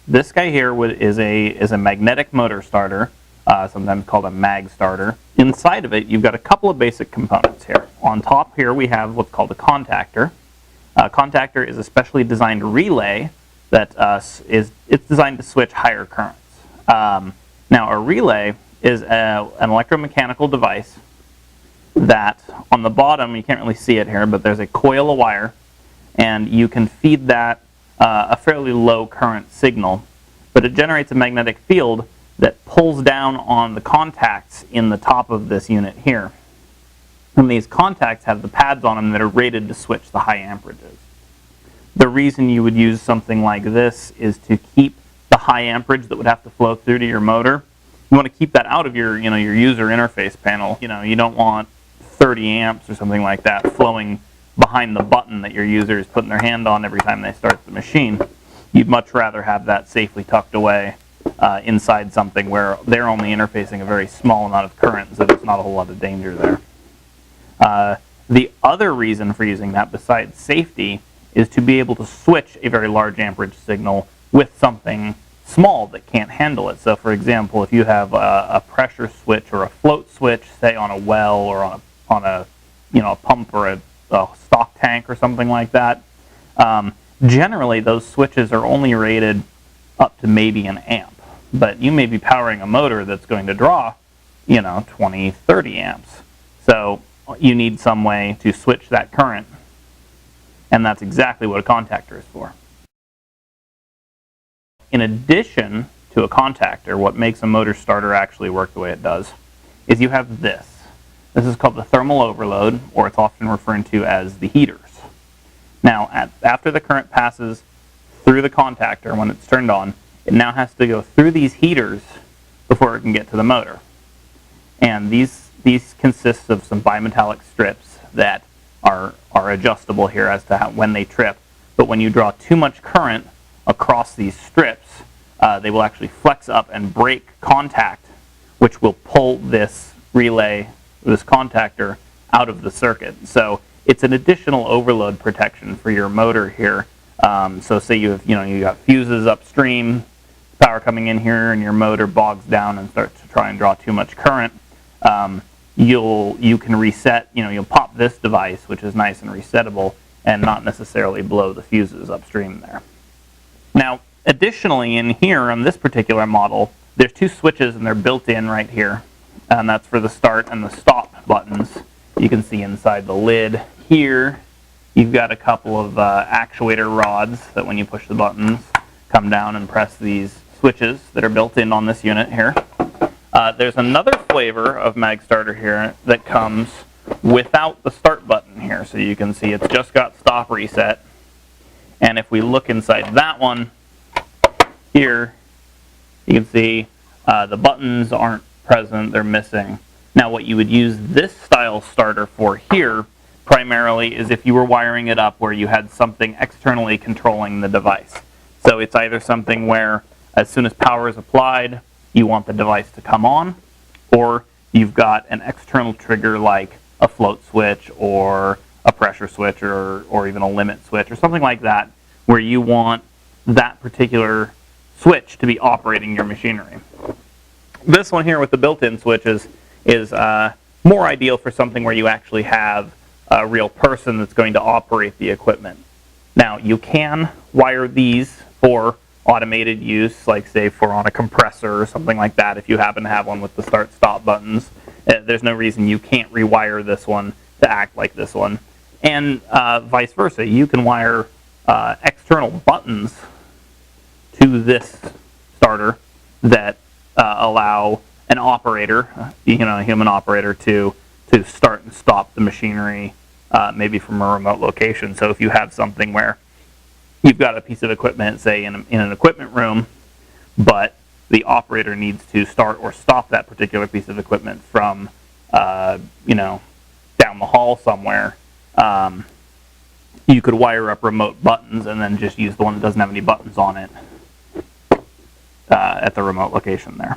this guy here is a magnetic motor starter, sometimes called a mag starter. Inside of it, you've got a couple of basic components here. On top here, we have what's called a contactor. A contactor is a specially designed relay that it's designed to switch higher currents. Now, a relay is an electromechanical device that on the bottom, you can't really see it here, but there's a coil of wire, and you can feed that a fairly low current signal, but it generates a magnetic field that pulls down on the contacts in the top of this unit here. And these contacts have the pads on them that are rated to switch the high amperages. The reason you would use something like this is to keep the high amperage that would have to flow through to your motor. You want to keep that out of your user interface panel. You don't want 30 amps or something like that flowing behind the button that your user is putting their hand on every time they start the machine. You'd much rather have that safely tucked away inside something where they're only interfacing a very small amount of current, so there's not a whole lot of danger there. The other reason for using that, besides safety, is to be able to switch a very large amperage signal with something small that can't handle it. So for example, if you have a pressure switch or a float switch, say on a well or on a pump or a stock tank or something like that, generally those switches are only rated up to maybe an amp. But you may be powering a motor that's going to draw 20, 30 amps. So you need some way to switch that current, and that's exactly what a contactor is for. In addition to a contactor, what makes a motor starter actually work the way it does is you have this. This is called the thermal overload, or it's often referred to as the heaters. Now, after the current passes through the contactor, when it's turned on, it now has to go through these heaters before it can get to the motor. And these consist of some bimetallic strips that are adjustable here as to when they trip. But when you draw too much current across these strips, they will actually flex up and break contact, which will pull this relay, this contactor, out of the circuit. So it's an additional overload protection for your motor here. So say you got fuses upstream, power coming in here, and your motor bogs down and starts to try and draw too much current. You can reset. You'll pop this device, which is nice and resettable, and not necessarily blow the fuses upstream there. Now, additionally, in here on this particular model, there's two switches, and they're built in right here, and that's for the start and the stop buttons. You can see inside the lid here, you've got a couple of actuator rods that when you push the buttons, come down and press these switches that are built in on this unit here. There's another flavor of mag starter here that comes without the start button here. So you can see it's just got stop reset. And if we look inside that one here, you can see the buttons aren't present, they're missing. Now what you would use this style starter for here primarily is if you were wiring it up where you had something externally controlling the device. So it's either something where as soon as power is applied, you want the device to come on, or you've got an external trigger like a float switch or a pressure switch or even a limit switch or something like that, where you want that particular switch to be operating your machinery. This one here with the built-in switches is more ideal for something where you actually have a real person that's going to operate the equipment. Now, you can wire these for automated use, like say for on a compressor or something like that, if you happen to have one with the start-stop buttons. There's no reason you can't rewire this one to act like this one. And vice versa, you can wire external buttons to this starter that allow an operator, a human operator, to start and stop the machinery, maybe from a remote location. So if you have something where you've got a piece of equipment, say in an equipment room, but the operator needs to start or stop that particular piece of equipment from, down the hall somewhere, you could wire up remote buttons and then just use the one that doesn't have any buttons on it at the remote location there.